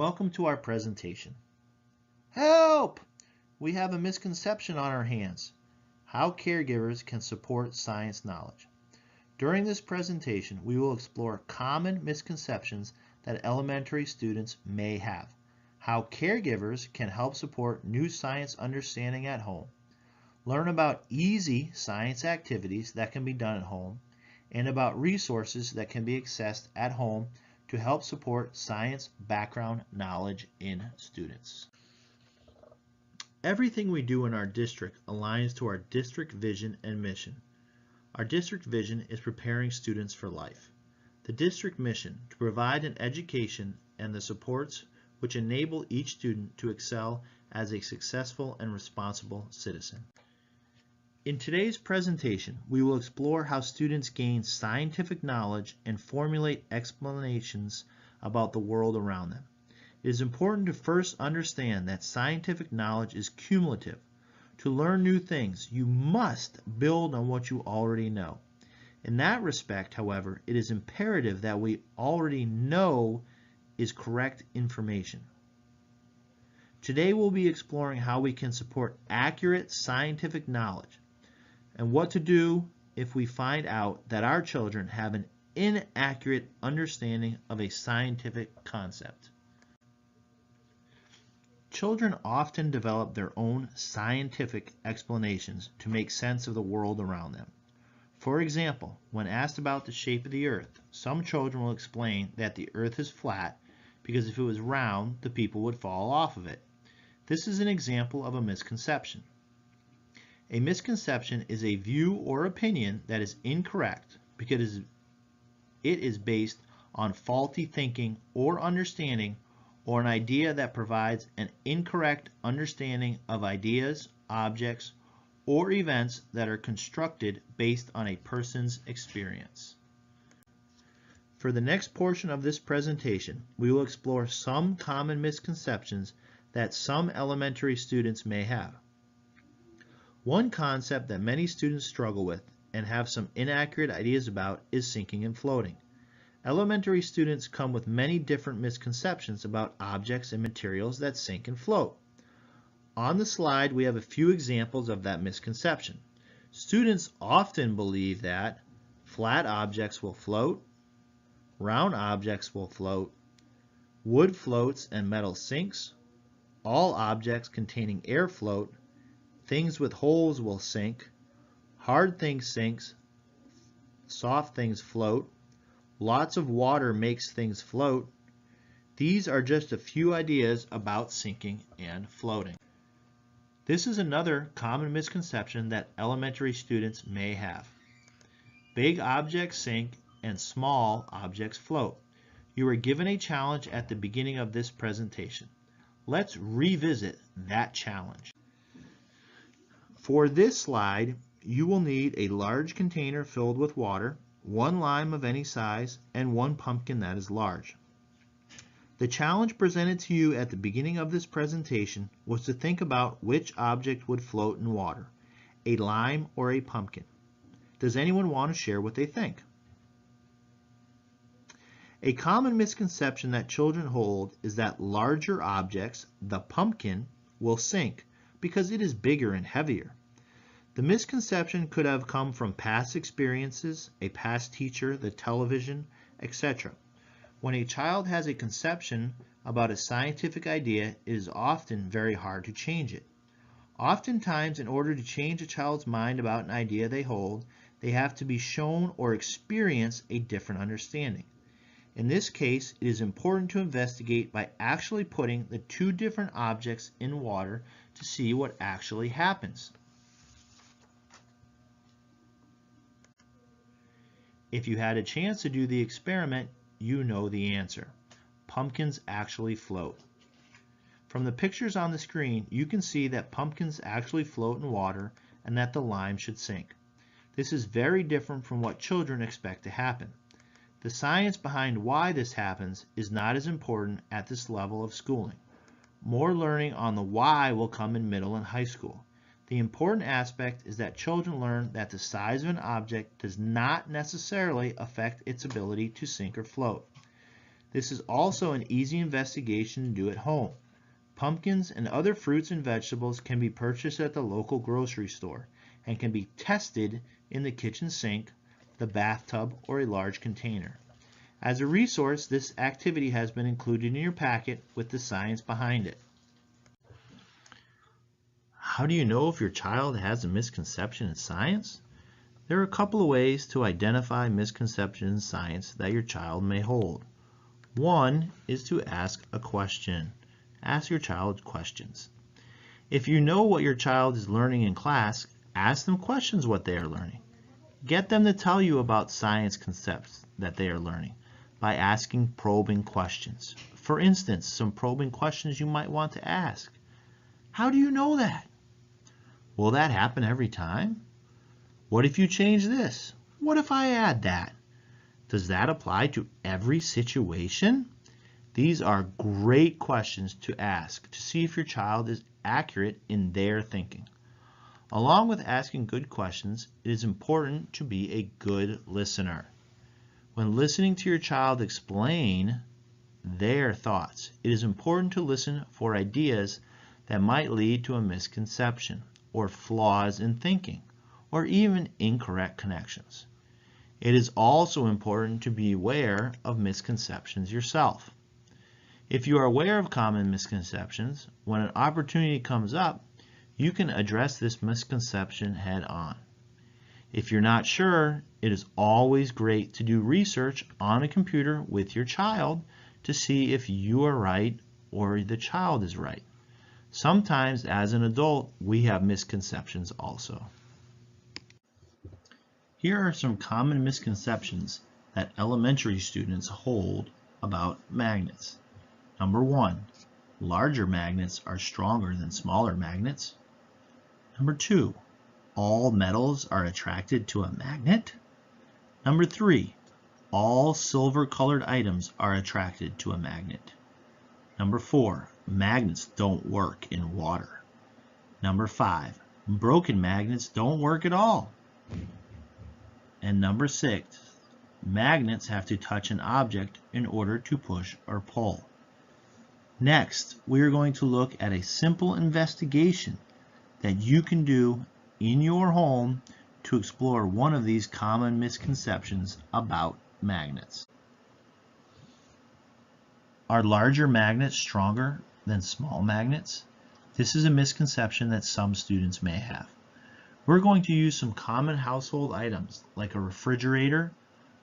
Welcome to our presentation. Help! We have a misconception on our hands. How caregivers can support science knowledge. During this presentation, we will explore common misconceptions that elementary students may have, how caregivers can help support new science understanding at home, learn about easy science activities that can be done at home, and about resources that can be accessed at home to help support science background knowledge in students. Everything we do in our district aligns to our district vision and mission. Our district vision is preparing students for life. The district mission, to provide an education and the supports which enable each student to excel as a successful and responsible citizen. In today's presentation, we will explore how students gain scientific knowledge and formulate explanations about the world around them. It is important to first understand that scientific knowledge is cumulative. To learn new things, you must build on what you already know. In that respect, however, it is imperative that we already know is correct information. Today we'll be exploring how we can support accurate scientific knowledge and what to do if we find out that our children have an inaccurate understanding of a scientific concept. Children often develop their own scientific explanations to make sense of the world around them. For example, when asked about the shape of the earth, some children will explain that the earth is flat because if it was round, the people would fall off of it. This is an example of a misconception. A misconception is a view or opinion that is incorrect because it is based on faulty thinking or understanding, or an idea that provides an incorrect understanding of ideas, objects, or events that are constructed based on a person's experience. For the next portion of this presentation, we will explore some common misconceptions that some elementary students may have. One concept that many students struggle with and have some inaccurate ideas about is sinking and floating. Elementary students come with many different misconceptions about objects and materials that sink and float. On the slide, we have a few examples of that misconception. Students often believe that flat objects will float, round objects will float, wood floats and metal sinks, all objects containing air float, things with holes will sink, hard things sinks, soft things float, lots of water makes things float. These are just a few ideas about sinking and floating. This is another common misconception that elementary students may have. Big objects sink and small objects float. You were given a challenge at the beginning of this presentation. Let's revisit that challenge. For this slide, you will need a large container filled with water, one lime of any size, and one pumpkin that is large. The challenge presented to you at the beginning of this presentation was to think about which object would float in water, a lime or a pumpkin. Does anyone want to share what they think? A common misconception that children hold is that larger objects, the pumpkin, will sink because it is bigger and heavier. The misconception could have come from past experiences, a past teacher, the television, etc. When a child has a conception about a scientific idea, it is often very hard to change it. Oftentimes, in order to change a child's mind about an idea they hold, they have to be shown or experience a different understanding. In this case, it is important to investigate by actually putting the two different objects in water to see what actually happens. If you had a chance to do the experiment, you know the answer. Pumpkins actually float. From the pictures on the screen, you can see that pumpkins actually float in water and that the lime should sink. This is very different from what children expect to happen. The science behind why this happens is not as important at this level of schooling. More learning on the why will come in middle and high school. The important aspect is that children learn that the size of an object does not necessarily affect its ability to sink or float. This is also an easy investigation to do at home. Pumpkins and other fruits and vegetables can be purchased at the local grocery store and can be tested in the kitchen sink, the bathtub, or a large container. As a resource, this activity has been included in your packet with the science behind it. How do you know if your child has a misconception in science? There are a couple of ways to identify misconceptions in science that your child may hold. One is to ask a question. Ask your child questions. If you know what your child is learning in class, ask them questions what they are learning. Get them to tell you about science concepts that they are learning by asking probing questions. For instance, some probing questions you might want to ask. How do you know that? Will that happen every time? What if you change this? What if I add that? Does that apply to every situation? These are great questions to ask to see if your child is accurate in their thinking. Along with asking good questions, it is important to be a good listener. When listening to your child explain their thoughts, it is important to listen for ideas that might lead to a misconception or flaws in thinking or even incorrect connections. It is also important to be aware of misconceptions yourself. If you are aware of common misconceptions, when an opportunity comes up, you can address this misconception head on. If you're not sure, it is always great to do research on a computer with your child to see if you are right or the child is right. Sometimes as an adult, we have misconceptions also. Here are some common misconceptions that elementary students hold about magnets. Number 1, larger magnets are stronger than smaller magnets. Number 2, all metals are attracted to a magnet. Number 3, all silver-colored items are attracted to a magnet. Number 4, magnets don't work in water. Number 5, broken magnets don't work at all. And number 6, magnets have to touch an object in order to push or pull. Next, we are going to look at a simple investigation that you can do in your home to explore one of these common misconceptions about magnets. Are larger magnets stronger than small magnets? This is a misconception that some students may have. We're going to use some common household items like a refrigerator,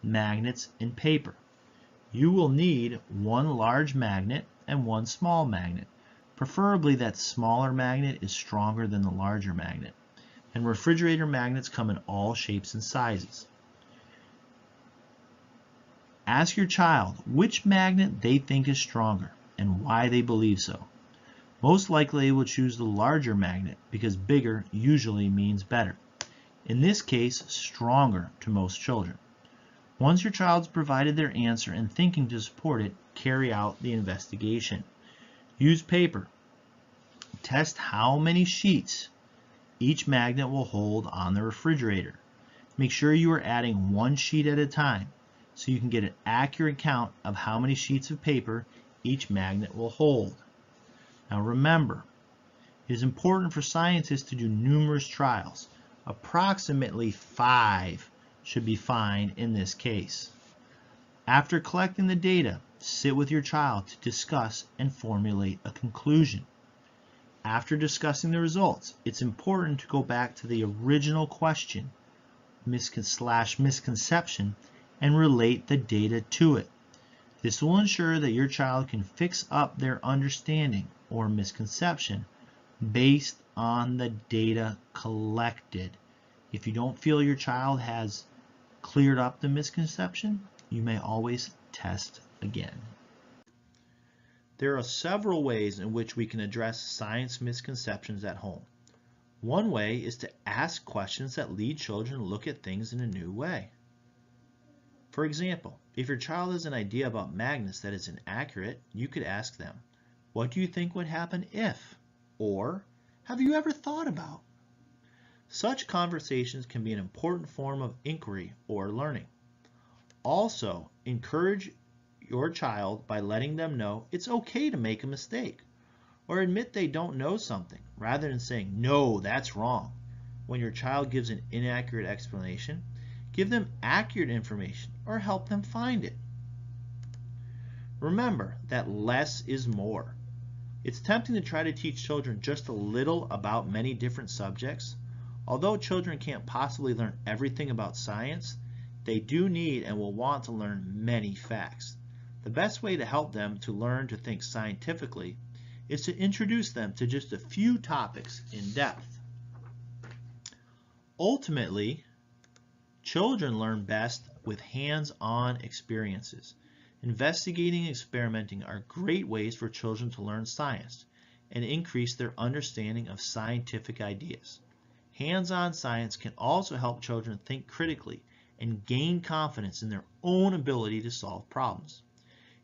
magnets, and paper. You will need one large magnet and one small magnet. Preferably that smaller magnet is stronger than the larger magnet. And refrigerator magnets come in all shapes and sizes. Ask your child which magnet they think is stronger and why they believe so. Most likely they will choose the larger magnet because bigger usually means better. In this case, stronger to most children. Once your child's provided their answer and thinking to support it, carry out the investigation. Use paper. Test how many sheets each magnet will hold on the refrigerator. Make sure you are adding one sheet at a time so you can get an accurate count of how many sheets of paper each magnet will hold. Now remember, it is important for scientists to do numerous trials. Approximately 5 should be fine in this case. After collecting the data, sit with your child to discuss and formulate a conclusion. After discussing the results, it's important to go back to the original question misconception and relate the data to it. This will ensure that your child can fix up their understanding or misconception based on the data collected. If you don't feel your child has cleared up the misconception, you may always test again. There are several ways in which we can address science misconceptions at home. One way is to ask questions that lead children to look at things in a new way. For example, if your child has an idea about magnets that is inaccurate, you could ask them, "What do you think would happen if?" Or, "Have you ever thought about?" Such conversations can be an important form of inquiry or learning. Also, encourage your child by letting them know it's okay to make a mistake, or admit they don't know something, rather than saying, "No, that's wrong." When your child gives an inaccurate explanation, give them accurate information or help them find it. Remember that less is more. It's tempting to try to teach children just a little about many different subjects. Although children can't possibly learn everything about science, they do need and will want to learn many facts. The best way to help them to learn to think scientifically is to introduce them to just a few topics in depth. Ultimately, children learn best with hands-on experiences. Investigating and experimenting are great ways for children to learn science and increase their understanding of scientific ideas. Hands-on science can also help children think critically and gain confidence in their own ability to solve problems.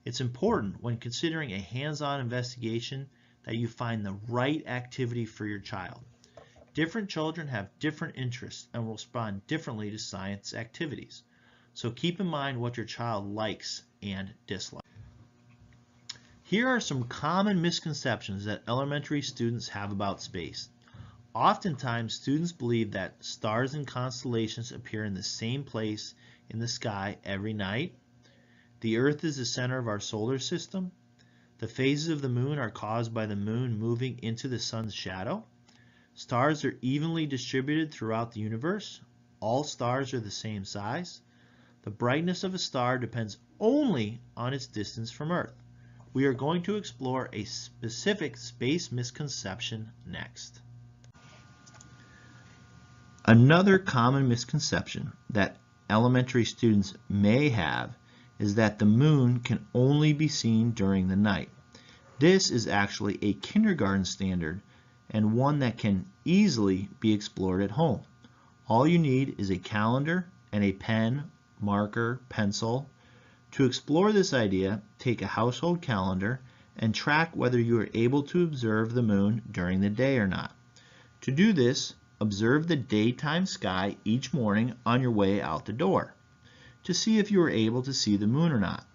It's important when considering a hands-on investigation that you find the right activity for your child. Different children have different interests and will respond differently to science activities. So keep in mind what your child likes and dislikes. Here are some common misconceptions that elementary students have about space. Oftentimes, students believe that stars and constellations appear in the same place in the sky every night. The Earth is the center of our solar system. The phases of the moon are caused by the moon moving into the sun's shadow. Stars are evenly distributed throughout the universe. All stars are the same size. The brightness of a star depends only on its distance from Earth. We are going to explore a specific space misconception next. Another common misconception that elementary students may have is that the moon can only be seen during the night. This is actually a kindergarten standard and one that can easily be explored at home. All you need is a calendar and a pen, marker, pencil. To explore this idea, take a household calendar and track whether you are able to observe the moon during the day or not. To do this, observe the daytime sky each morning on your way out the door to see if you are able to see the moon or not.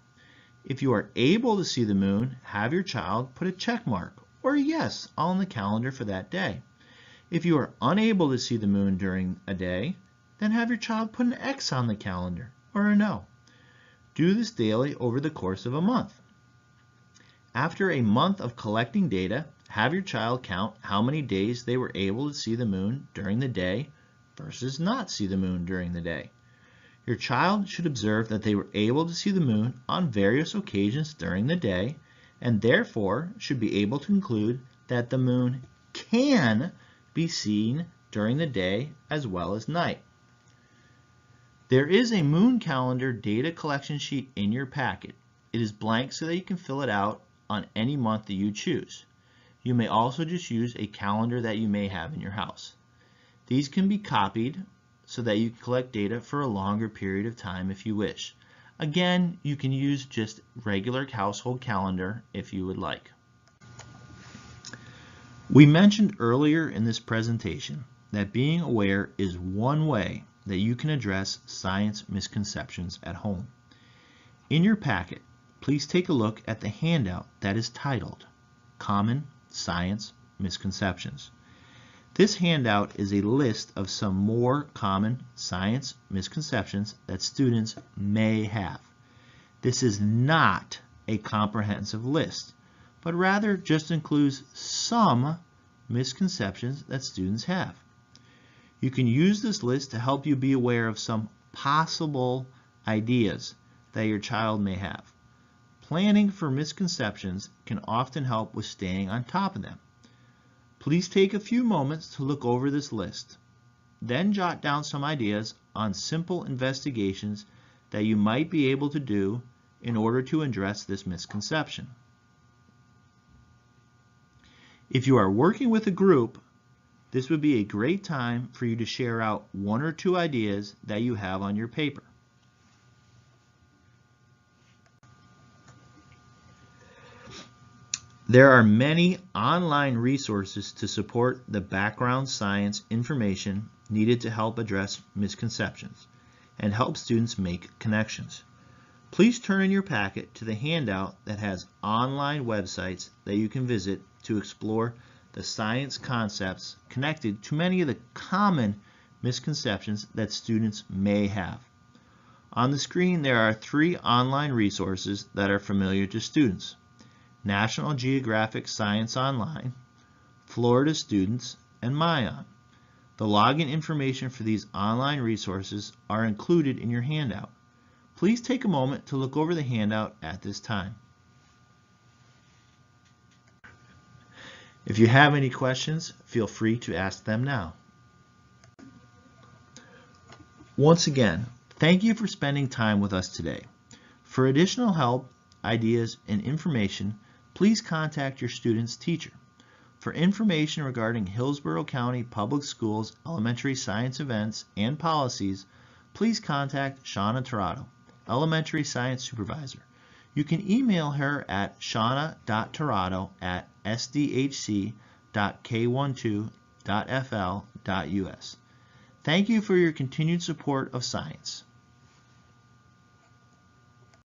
If you are able to see the moon, have your child put a check mark or a yes on the calendar for that day. If you are unable to see the moon during a day, then have your child put an X on the calendar or a no. Do this daily over the course of a month. After a month of collecting data, have your child count how many days they were able to see the moon during the day versus not see the moon during the day. Your child should observe that they were able to see the moon on various occasions during the day and therefore should be able to conclude that the moon can be seen during the day as well as night. There is a moon calendar data collection sheet in your packet. It is blank so that you can fill it out on any month that you choose. You may also just use a calendar that you may have in your house. These can be copied so that you can collect data for a longer period of time if you wish. Again, you can use just regular household calendar if you would like. We mentioned earlier in this presentation that being aware is one way that you can address science misconceptions at home. In your packet, please take a look at the handout that is titled Common Science Misconceptions. This handout is a list of some more common science misconceptions that students may have. This is not a comprehensive list, but rather just includes some misconceptions that students have. You can use this list to help you be aware of some possible ideas that your child may have. Planning for misconceptions can often help with staying on top of them. Please take a few moments to look over this list. Then jot down some ideas on simple investigations that you might be able to do in order to address this misconception. If you are working with a group, this would be a great time for you to share out one or two ideas that you have on your paper. There are many online resources to support the background science information needed to help address misconceptions and help students make connections. Please turn in your packet to the handout that has online websites that you can visit to explore the science concepts connected to many of the common misconceptions that students may have. On the screen there are 3 online resources that are familiar to students: National Geographic Science Online, Florida Students, and MyOn. The login information for these online resources are included in your handout. Please take a moment to look over the handout at this time. If you have any questions, feel free to ask them now. Once again, thank you for spending time with us today. For additional help, ideas, and information, please contact your student's teacher. For information regarding Hillsborough County Public Schools elementary science events and policies, please contact Shauna Tirado, Elementary Science Supervisor. You can email her at shauna.tirado@sdhc.k12.fl.us. Thank you for your continued support of science.